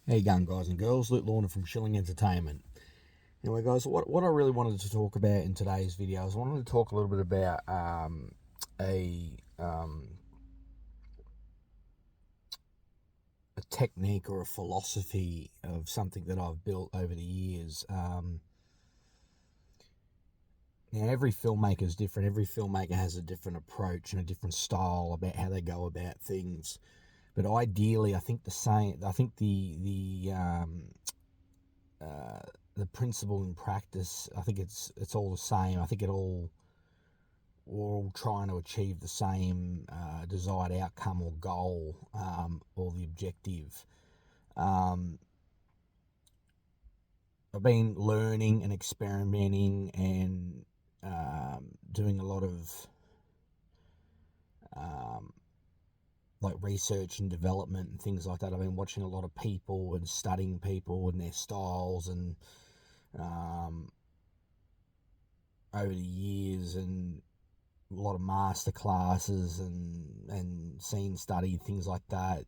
How you going, guys and girls? Luke Lorna from Shilling Entertainment. Anyway, guys, what I really wanted to talk about in today's video is I wanted to talk a little bit about a a technique or a philosophy of something that I've built over the years. Now, every filmmaker is different. Every filmmaker has a different approach and a different style about how they go about things. But ideally, I think the same. I think uh, the principle and practice, I think it's all the same. I think we're all trying to achieve the same desired outcome or goal, or the objective. Um, I've been learning and experimenting and doing a lot of um, like research and development and things like that. I've been watching a lot of people and studying people and their styles and um, over the years, and a lot of master classes and scene study, things like that.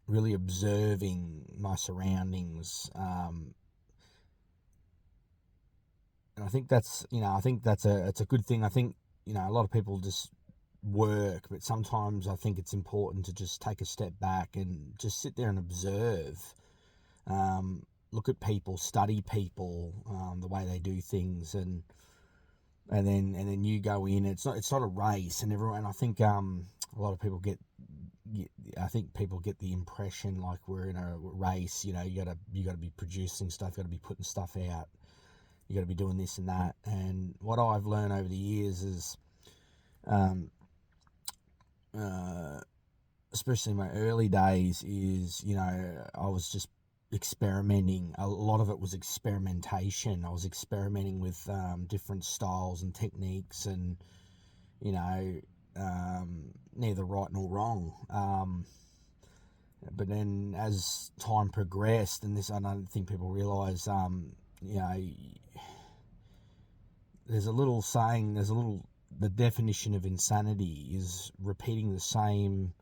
Really observing my surroundings, and I think that's it's a good thing. I think a lot of people just work, but sometimes I think it's important to just take a step back and just sit there and observe. Look at people, study people, the way they do things, and then you go in. It's not a race, and everyone. I think a lot of people I think people get the impression like we're in a race. You gotta be producing stuff, you gotta be putting stuff out, you gotta be doing this and that. And what I've learned over the years is, um, uh, especially in my early days, is I was just experimenting. A lot of it was experimentation. I was experimenting with different styles and techniques, and you know, neither right nor wrong. But then as time progressed, and this I don't think people realise, you know, there's a little saying, the definition of insanity is repeating the same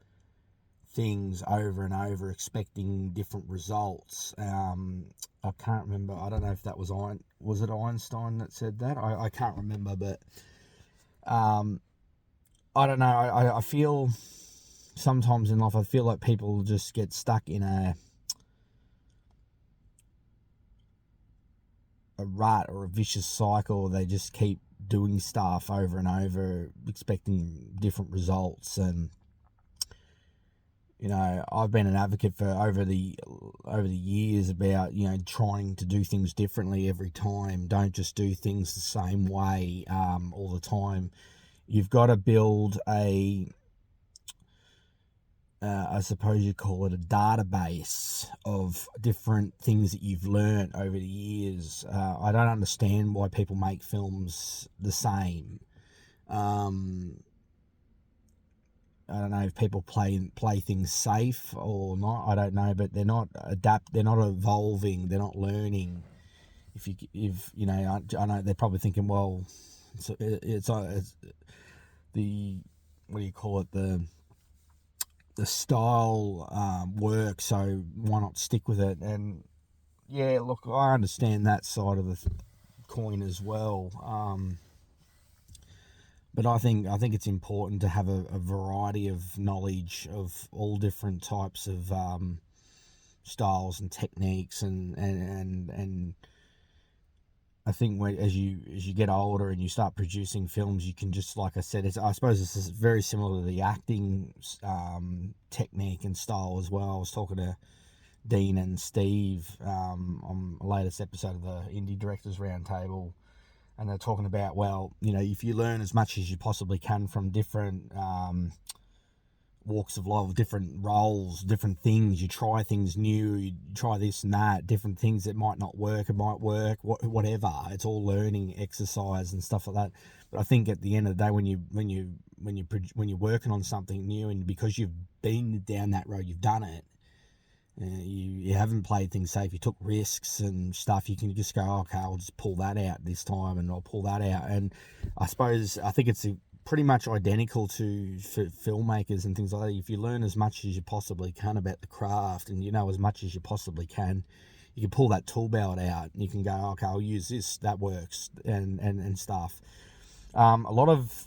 things over and over, expecting different results. I can't remember. I don't know if that was it Einstein that said that? I can't remember, but um, I don't know. I feel sometimes in life, I feel like people just get stuck in a rut or a vicious cycle. They just keep doing stuff over and over, expecting different results. And I've been an advocate for over the years about trying to do things differently every time. Don't just do things the same way all the time. You've got to build I suppose you call it a database of different things that you've learned over the years. I don't understand why people make films the same. I don't know if people play things safe or not. I don't know, but they're not they're not evolving. They're not learning. If I know they're probably thinking, well, it's the what do you call it, the style works, so why not stick with it? And yeah, look, I understand that side of the coin as well. But I think it's important to have a variety of knowledge of all different types of styles and techniques, and I think as you get older and you start producing films, you can just, like I said, I suppose this is very similar to the acting technique and style as well. I was talking to Dean and Steve on the latest episode of the Indie Directors Roundtable, and they're talking about, well, if you learn as much as you possibly can from different walks of life, different roles, different things. You try things new, you try this and that, different things that might not work, it might work, whatever. It's all learning exercise and stuff like that. But I think at the end of the day, when you're working on something new, and because you've been down that road, you've done it. You haven't played things safe. You took risks and stuff. You can just go, okay, I'll just pull that out this time, and I'll pull that out. And I think it's pretty much identical to filmmakers and things like that. If you learn as much as you possibly can about the craft and you know as much as you possibly can, you can pull that tool belt out and you can go, okay, I'll use this, that works, and stuff. A lot of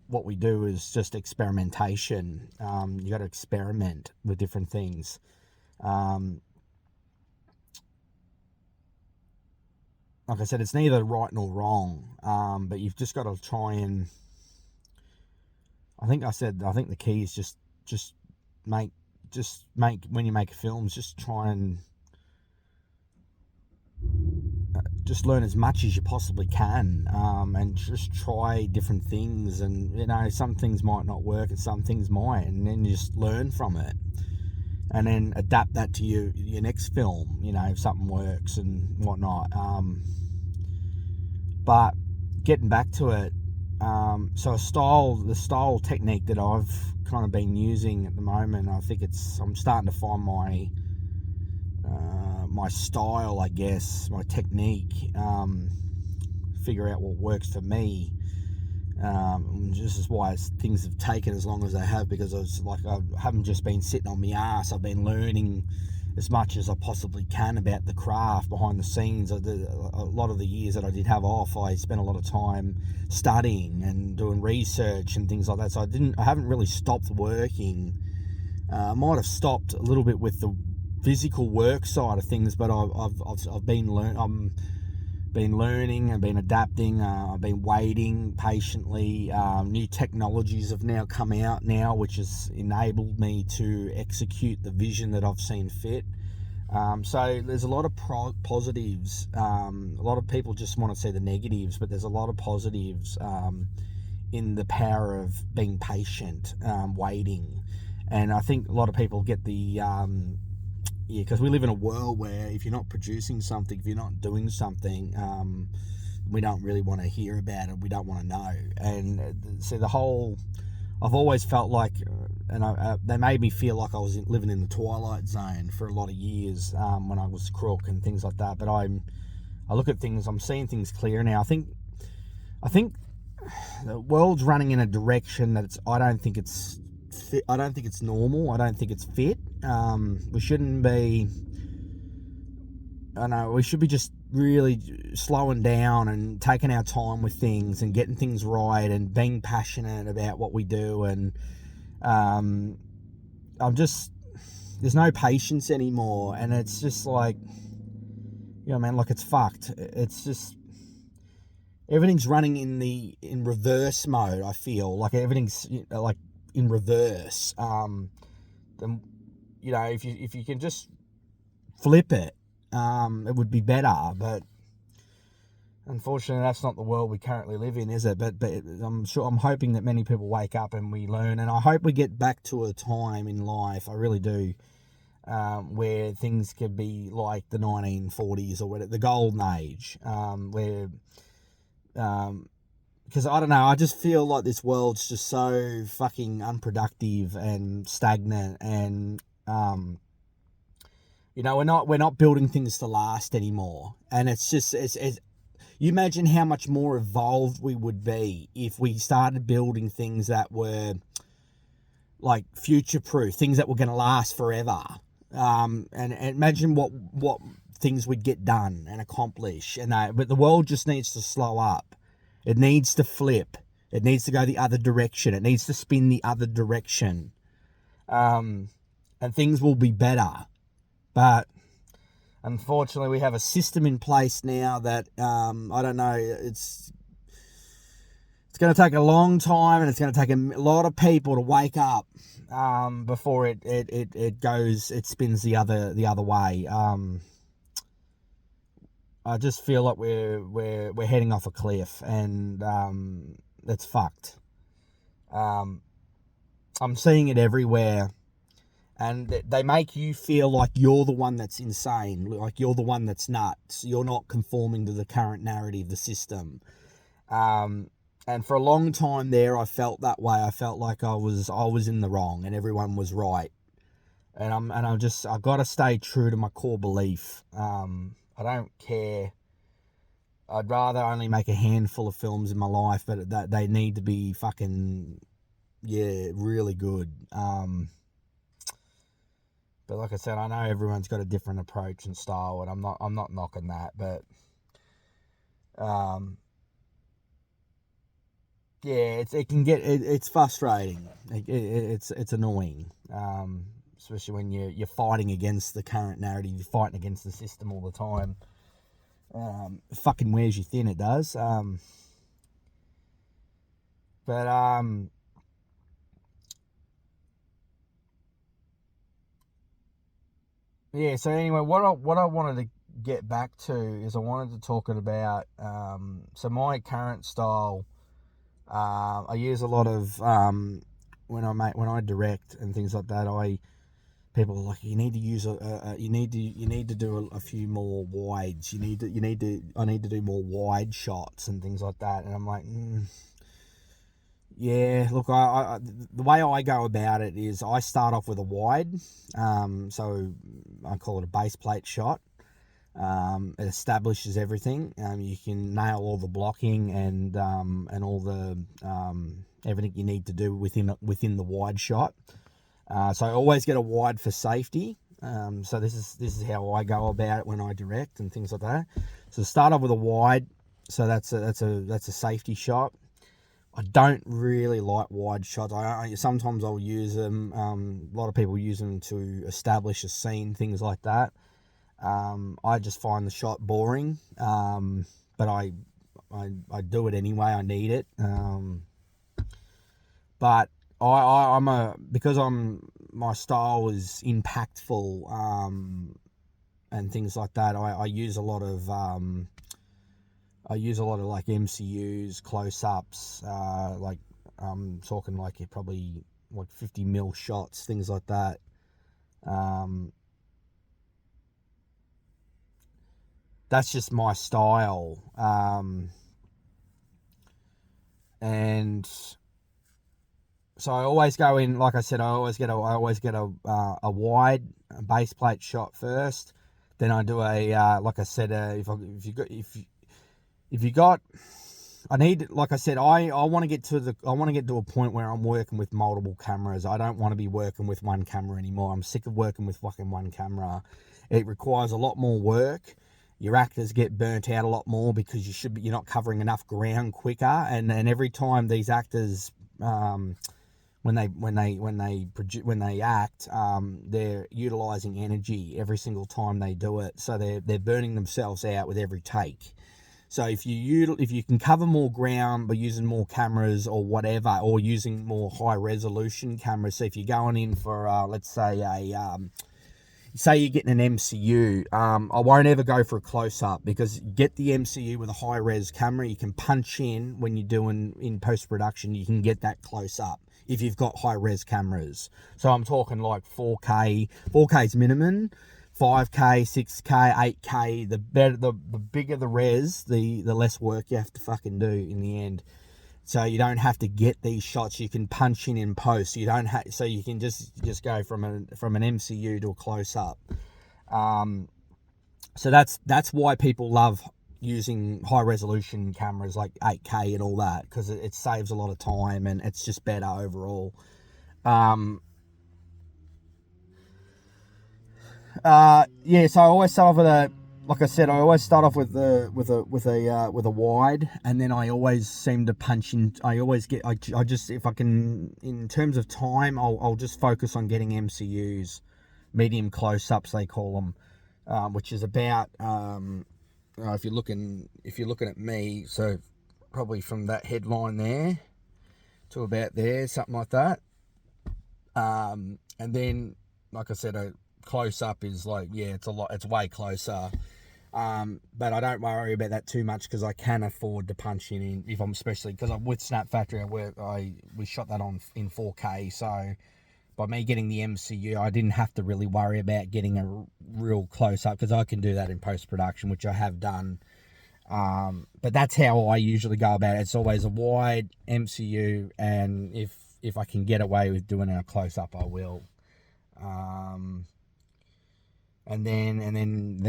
what we do is just experimentation. You got to experiment with different things. Like I said, it's neither right nor wrong, but you've just got to try and, I think the key is just make, when you make films, just try and just learn as much as you possibly can, and just try different things. And, you know, some things might not work and some things might, and then you just learn from it. And then adapt that to your next film, you know, if something works and whatnot. But getting back to it, so the style technique that I've kind of been using at the moment, I think I'm starting to find my style, I guess, my technique, figure out what works for me. This is why things have taken as long as they have, because I haven't just been sitting on my ass. I've been learning as much as I possibly can about the craft behind the scenes. A lot of the years that I did have off, I spent a lot of time studying and doing research and things like that. So I haven't really stopped working. I might have stopped a little bit with the physical work side of things, but I've been learning and been adapting. I've been waiting patiently. New technologies have now come out which has enabled me to execute the vision that I've seen fit. So there's a lot of positives. A lot of people just want to see the negatives, but there's a lot of positives in the power of being patient, waiting. And I think a lot of people get because we live in a world where if you're not producing something, if you're not doing something, we don't really want to hear about it. We don't want to know. And so I've always felt like, they made me feel like I was living in the twilight zone for a lot of years, when I was crook and things like that. But I look at things, I'm seeing things clear now. I think the world's running in a direction that I don't think it's normal. I don't think it's fit. We shouldn't be. We should be just really slowing down and taking our time with things and getting things right and being passionate about what we do. And there's no patience anymore, and it's just like, you know, man, like it's fucked. It's just everything's running in reverse mode. I feel like everything's like in reverse. Then, you know, if you can just flip it, it would be better. But unfortunately, that's not the world we currently live in, is it? But I'm hoping that many people wake up and we learn, and I hope we get back to a time in life, I really do, where things could be like the 1940s or whatever, the golden age, where because I don't know, I just feel like this world's just so fucking unproductive and stagnant, and you know, we're not building things to last anymore. And it's you imagine how much more evolved we would be if we started building things that were like future proof, things that were going to last forever. And imagine what things we'd get done and accomplish. But the world just needs to slow up. It needs to flip. It needs to go the other direction. It needs to spin the other direction. And things will be better. But unfortunately, we have a system in place now that, I don't know, it's going to take a long time, and it's going to take a lot of people to wake up before it spins the other way. I just feel like we're heading off a cliff, and it's fucked. I'm seeing it everywhere. And they make you feel like you're the one that's insane, like you're the one that's nuts. You're not conforming to the current narrative, the system. And for a long time there, I felt that way. I felt like I was in the wrong and everyone was right. And I've got to stay true to my core belief. I don't care I'd rather only make a handful of films in my life, but that they need to be fucking, yeah, really good. But like I said, I know everyone's got a different approach and style, and I'm not knocking that, but yeah, it's frustrating. It's annoying, especially when you're fighting against the current narrative, you're fighting against the system all the time. It fucking wears you thin, it does. But yeah. So anyway, what I wanted to get back to is I wanted to talk about so my current style. I use a lot of when I direct and things like that. People are like, you need to use you need to do a few more wides. I need to do more wide shots and things like that. And I'm like, yeah. Look, the way I go about it is I start off with a wide. So I call it a base plate shot. It establishes everything. You can nail all the blocking and all the everything you need to do within the wide shot. So I always get a wide for safety. So this is how I go about it when I direct and things like that. So start off with a wide. So that's a safety shot. I don't really like wide shots. Sometimes I'll use them. A lot of people use them to establish a scene, things like that. I just find the shot boring, but I do it anyway. I need it. But because my style is impactful, and things like that. I use a lot of like MCUs, close ups, like I'm talking like probably like 50 mil shots, things like that. That's just my style, and so I always go in. Like I said, I always get a wide base plate shot first. Then I do a like I said, if you got, I need, like I said, I want to get to a point where I'm working with multiple cameras. I don't want to be working with one camera anymore. I'm sick of working with fucking one camera. It requires a lot more work. Your actors get burnt out a lot more because you're not covering enough ground quicker. And every time these actors, when they act, they're utilizing energy every single time they do it. So they're burning themselves out with every take. So if you can cover more ground by using more cameras or whatever, or using more high resolution cameras. So if you're going in for let's say say you're getting an MCU, I won't ever go for a close up, because you get the MCU with a high res camera, you can punch in when you're doing in post production, you can get that close up if you've got high res cameras. So I'm talking like 4K. 4K's minimum. 5K, 6K, 8K, the bigger the res, the less work you have to fucking do in the end. So you don't have to get these shots. You can punch in post. So you can just go from an MCU to a close up. So that's why people love using high resolution cameras like 8K and all that, because it saves a lot of time and it's just better overall. Yeah, so I always start off with like I said, I always start off with a wide, and then I always seem to punch in. I just, if I can, in terms of time, I'll just focus on getting MCUs, medium close ups they call them, which is about if you're looking at me, so probably from that headline there to about there, something like that. And then, like I said, a close up is like, yeah, it's way closer. But I don't worry about that too much, because I can afford to punch in if I'm, especially because I'm with Snap Factory. We shot that in 4K, so by me getting the MCU, I didn't have to really worry about getting a real close up, because I can do that in post production, which I have done. But that's how I usually go about it. It's always a wide MCU, and if I can get away with doing a close up, I will. and then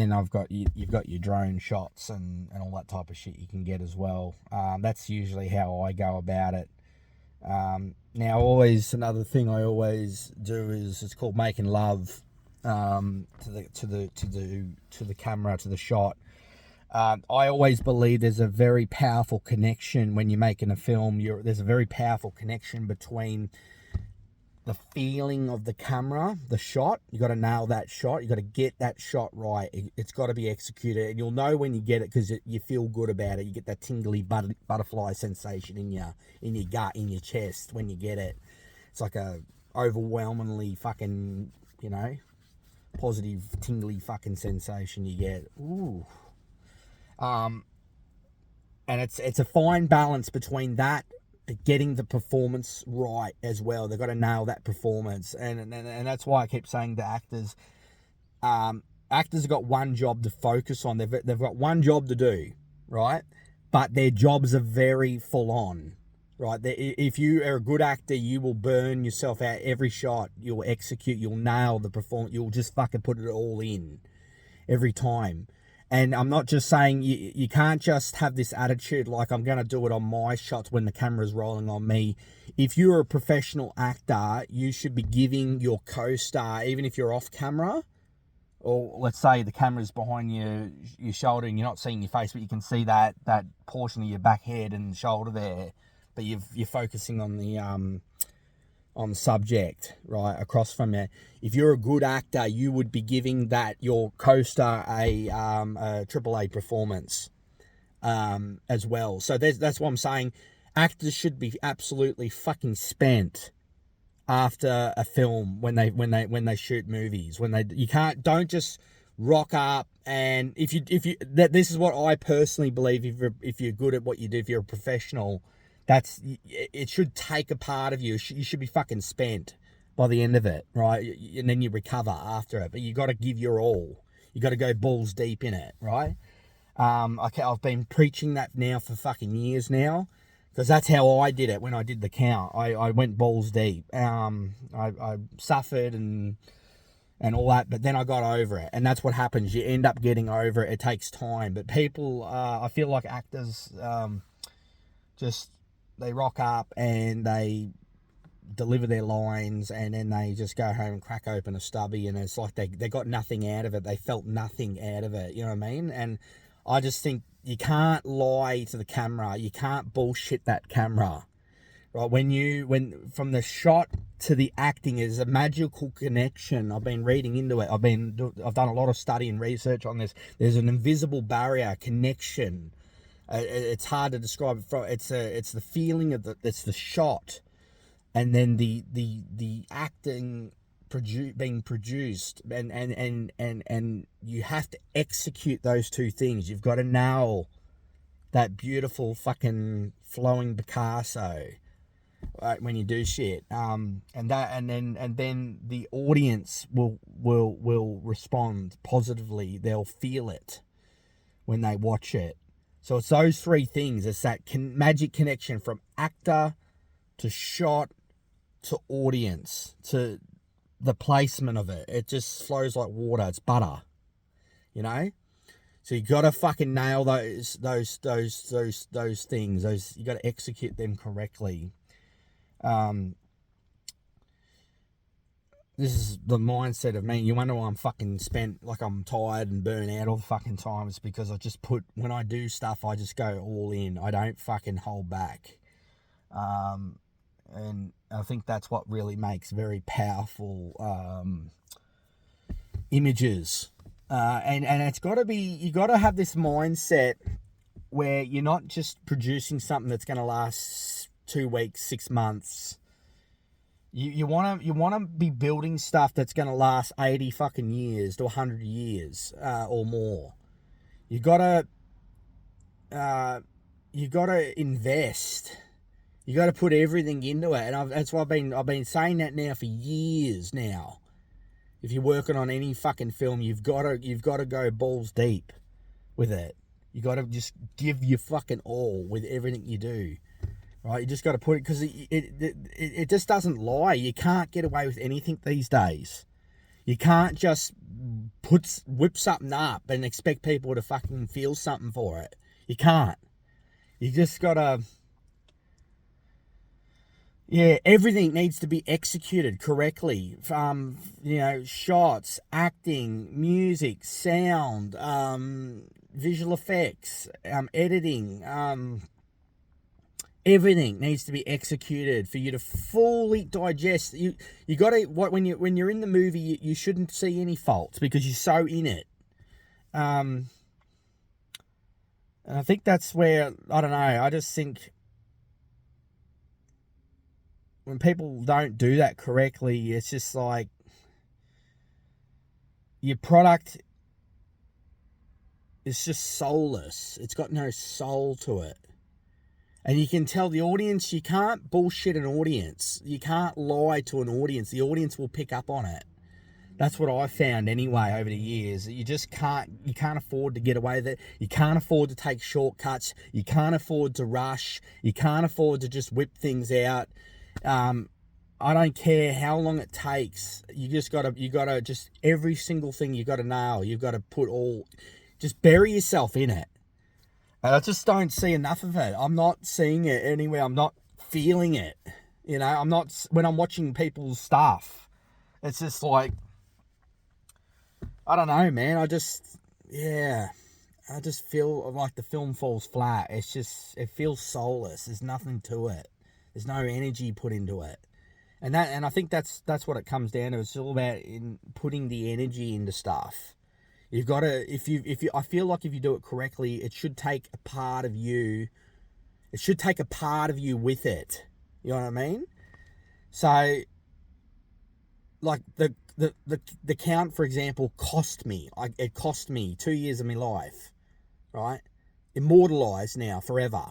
you've got your drone shots and all that type of shit you can get as well. That's usually how I go about it. Now, always another thing I always do is it's called making love to the camera, to the shot. I always believe there's a very powerful connection when you're making a film. There's a very powerful connection between the feeling of the camera, the shot. You got to nail that shot. You got to get that shot right. It's got to be executed, and you'll know when you get it because you feel good about it. You get that tingly butterfly sensation in your gut, in your chest when you get it. It's like a overwhelmingly fucking, positive tingly fucking sensation you get. Ooh. And it's a fine balance between that, getting the performance right as well. They've got to nail that performance, and that's why I keep saying to actors, actors have got one job to focus on. They've got one job to do, right? But their jobs are very full on, right? If you are a good actor, you will burn yourself out every shot. You'll execute. You'll nail the performance. You'll just fucking put it all in every time. And I'm not just saying you can't just have this attitude like I'm going to do it on my shots when the camera's rolling on me. If you're a professional actor, you should be giving your co-star, even if you're off camera, or let's say the camera's behind your shoulder and you're not seeing your face, but you can see that portion of your back head and shoulder there, but you're focusing on the subject right across from you. If you're a good actor, you would be giving your co-star a AAA performance as well. So that's what I'm saying. Actors should be absolutely fucking spent after a film when they shoot movies. Don't just rock up, and if you this is what I personally believe. If you're good at what you do, if you're a professional, it should take a part of you. You should be fucking spent by the end of it, right? And then you recover after it. But you got to give your all. You got to go balls deep in it, right? I've been preaching that now for fucking years now, because that's how I did it when I did The Count. I went balls deep. I suffered and all that, but then I got over it. And that's what happens. You end up getting over it. It takes time. But people, I feel like actors they rock up and they deliver their lines, and then they just go home and crack open a stubby, and it's like they got nothing out of it. They felt nothing out of it. You know what I mean? And I just think you can't lie to the camera. You can't bullshit that camera, right? When from the shot to the acting is a magical connection. I've been reading into it. I've done a lot of study and research on this. There's an invisible barrier connection. It's hard to describe. It's the feeling of it's the shot, and then the acting being produced, and you have to execute those two things. You've got to nail that beautiful fucking flowing Picasso, right, when you do shit. And then the audience will respond positively. They'll feel it when they watch it. So it's those three things. It's that magic connection from actor to shot to audience to the placement of it. It just flows like water. It's butter, So you got to fucking nail those things. You got to execute them correctly. This is the mindset of me. You wonder why I'm fucking spent, like I'm tired and burnt out all the fucking time. It's because when I do stuff, I just go all in. I don't fucking hold back. And I think that's what really makes very powerful images. And it's got to be, you got to have this mindset where you're not just producing something that's going to last 2 weeks, 6 months. You want to be building stuff that's going to last 80 fucking years to 100 years or more. You got to invest. You got to put everything into it, and that's why I've been saying that now for years now. If you're working on any fucking film, you've got to go balls deep with it. You got to just give your fucking all with everything you do. Right, you just got to put it, because it just doesn't lie. You can't get away with anything these days. You can't just whip something up and expect people to fucking feel something for it. You can't. You just gotta. Yeah, everything needs to be executed correctly. Shots, acting, music, sound, visual effects, editing. Everything needs to be executed for you to fully digest. You got to when you're in the movie, you shouldn't see any faults because you're so in it. And I think that's where, I don't know. I just think when people don't do that correctly, it's just like your product is just soulless. It's got no soul to it. And you can tell the audience, you can't bullshit an audience. You can't lie to an audience. The audience will pick up on it. That's what I've found anyway over the years. You just can't afford to get away with it. You can't afford to take shortcuts. You can't afford to rush. You can't afford to just whip things out. I don't care how long it takes. You gotta just, every single thing you gotta nail. You've got to just bury yourself in it. And I just don't see enough of it. I'm not seeing it anywhere. I'm not feeling it. I'm not, when I'm watching people's stuff, it's just like, I don't know, man. I just feel like the film falls flat. It feels soulless. There's nothing to it. There's no energy put into it. And I think that's what it comes down to. It's all about putting the energy into stuff. You've got to, I feel like if you do it correctly, it should take a part of you. It should take a part of you with it. You know what I mean? So, like the Count, for example, cost me. It cost me 2 years of my life, right? Immortalized now forever.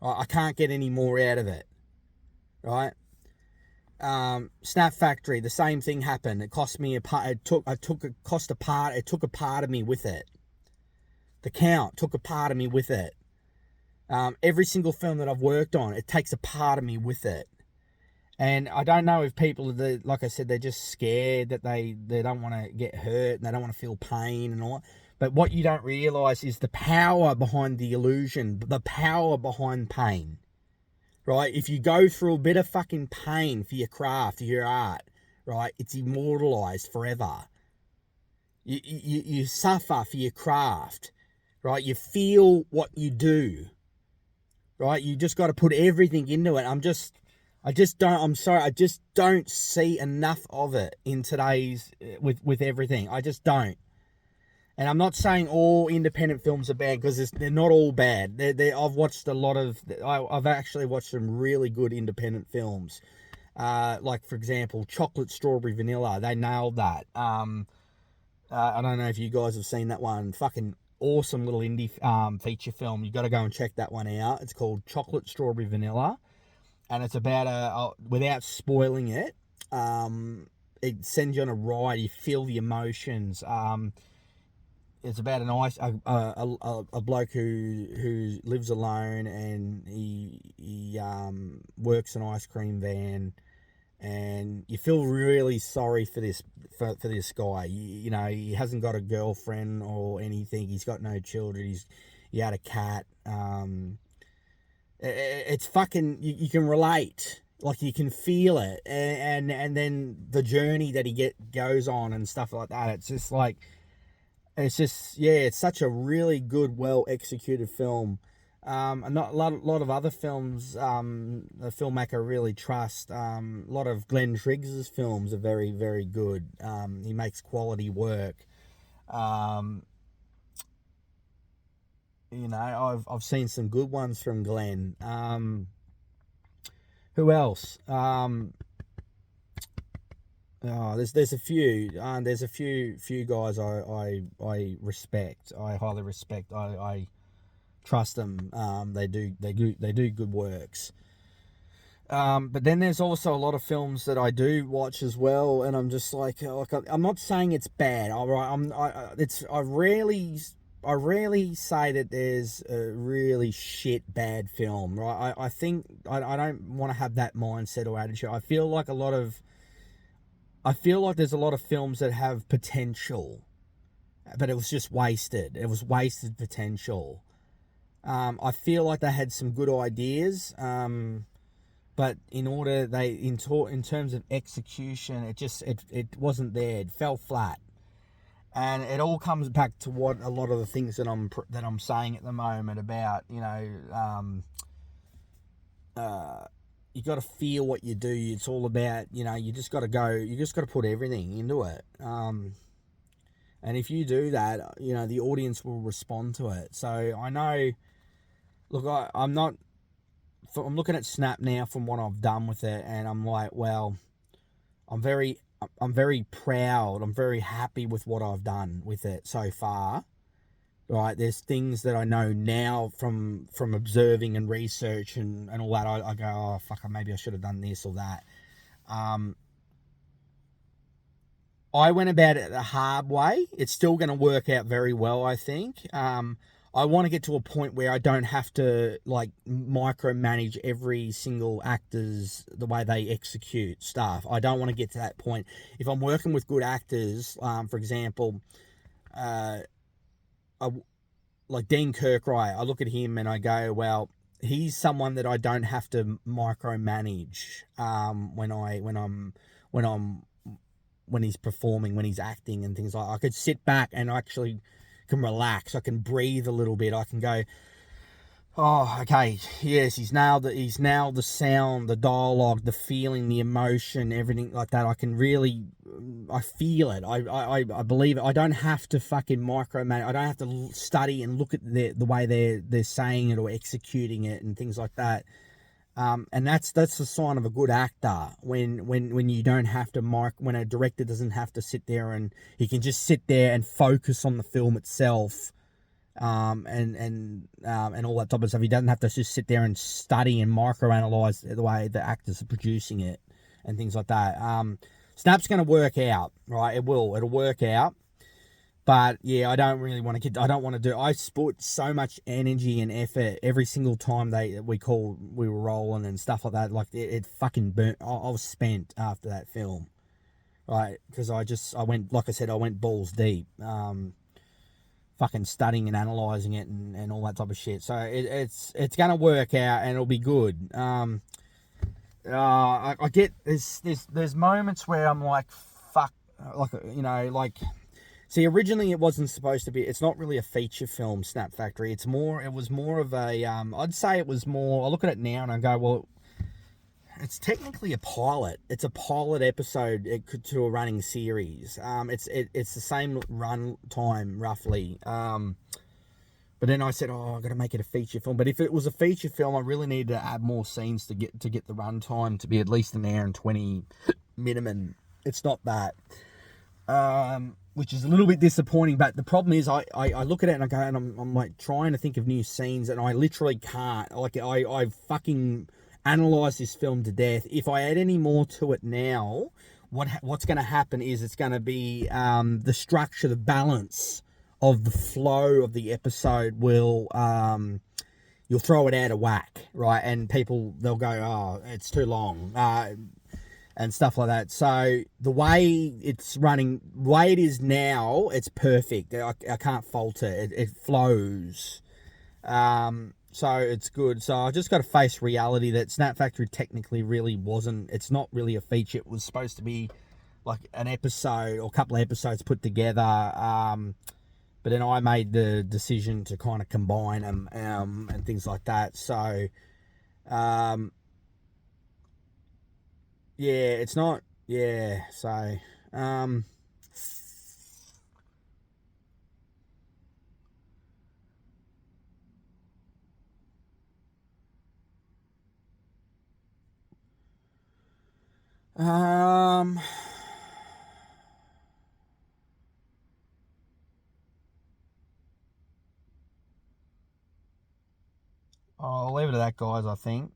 I can't get any more out of it, right? Snap Factory, the same thing happened. It cost me a part. It took a part of me with it. The Count took a part of me with it. Every single film that I've worked on, it takes a part of me with it. And I don't know if people, like I said, they're just scared that they don't want to get hurt and they don't want to feel pain and all. But what you don't realise is the power behind the illusion, the power behind pain. Right? If you go through a bit of fucking pain for your craft, for your art, right, it's immortalized forever. You suffer for your craft, right? You feel what you do, right? You just got to put everything into it. I just don't see enough of it in today's, with everything. I just don't. And I'm not saying all independent films are bad, because they're not all bad. I've watched a lot of... I've actually watched some really good independent films. Like, for example, Chocolate, Strawberry, Vanilla. They nailed that. I don't know if you guys have seen that one. Fucking awesome little indie feature film. You got to go and check that one out. It's called Chocolate, Strawberry, Vanilla. And it's about without spoiling it, it sends you on a ride. You feel the emotions. It's about a bloke who lives alone, and he works an ice cream van, and you feel really sorry for this guy. He hasn't got a girlfriend or anything. He's got no children. He had a cat. It's fucking, you can relate. Like, you can feel it, and then the journey that he goes on and stuff like that. It's just like, it's such a really good, well executed film. Not a lot of other films the filmmaker I really trust. A lot of Glenn Triggs's films are very, very good. He makes quality work. I've seen some good ones from Glenn. Who else? There's a few. There's a few guys I respect. I highly respect. I trust them. They do good works. But then there's also a lot of films that I do watch as well, and I'm just like I'm not saying it's bad. All right, I rarely say that there's a really shit bad film. Right, I think I don't want to have that mindset or attitude. I feel like a lot of I feel like there's a lot of films that have potential, but it was just wasted. It was wasted potential. I feel like they had some good ideas, but in terms of execution, it wasn't there. It fell flat, and it all comes back to what a lot of the things that I'm saying at the moment about, you got to feel what you do. It's all about, you just got to go. You just got to put everything into it. And if you do that, the audience will respond to it. So I know. Look, I'm looking at Snap now from what I've done with it, and I'm like, well, I'm very proud. I'm very happy with what I've done with it so far. Right, there's things that I know now from observing and research and all that. I go, oh fuck, maybe I should have done this or that. I went about it the hard way. It's still going to work out very well, I think. I want to get to a point where I don't have to like micromanage every single actor's the way they execute stuff. I don't want to get to that point. If I'm working with good actors, for example, like Dean Kirkwright, I look at him and I go, well, he's someone that I don't have to micromanage when he's performing, when he's acting and things like that. I could sit back and actually can relax. I can breathe a little bit. I can go, oh, okay, yes, he's nailed the sound, the dialogue, the feeling, the emotion, everything like that. I feel it. I believe it. I don't have to fucking micromanage. I don't have to study and look at the way they're saying it or executing it and things like that. And that's the sign of a good actor when you don't have to when a director doesn't have to sit there and he can just sit there and focus on the film itself, and all that type of stuff. He doesn't have to just sit there and study and microanalyze the way the actors are producing it and things like that. Snap's going to work out, right? It'll work out. But yeah, I don't want to do. I put so much energy and effort every single time we were rolling and stuff like that. Like it fucking burnt. I was spent after that film, right? Because I went, like I said, I went balls deep, fucking studying and analyzing it and all that type of shit. So it's gonna work out and it'll be good. I get there's moments where I'm like, fuck, like. See, originally it wasn't supposed to be. It's not really a feature film, Snap Factory. It was more of a. I'd say it was more. I look at it now and I go, well, it's technically a pilot. It's a pilot episode to a running series. It's the same run time roughly. But then I said, oh, I've got to make it a feature film. But if it was a feature film, I really needed to add more scenes to get the run time to be at least an hour and 20 minimum. It's not that. Which is a little bit disappointing, but the problem is I look at it and I go, and I'm like trying to think of new scenes and I literally can't. Like I fucking analysed this film to death. If I add any more to it now, what's going to happen is it's going to be the structure, the balance of the flow of the episode will you'll throw it out of whack, right? And they'll go, oh, it's too long. And stuff like that. So the way it's running, the way it is now, it's perfect. I can't fault it. It flows. So it's good. So I just got to face reality that Snap Factory technically really wasn't. It's not really a feature. It was supposed to be like an episode or a couple of episodes put together. But then I made the decision to kind of combine them and things like that. So. Yeah, it's not. Yeah, so um I'll leave it at that, guys. I think.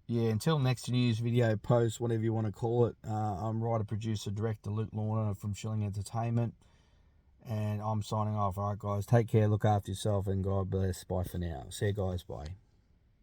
Yeah, until next news video, post, whatever you want to call it. I'm writer, producer, director Luke Lorna from Shilling Entertainment. And I'm signing off. All right, guys. Take care. Look after yourself. And God bless. Bye for now. See you guys. Bye.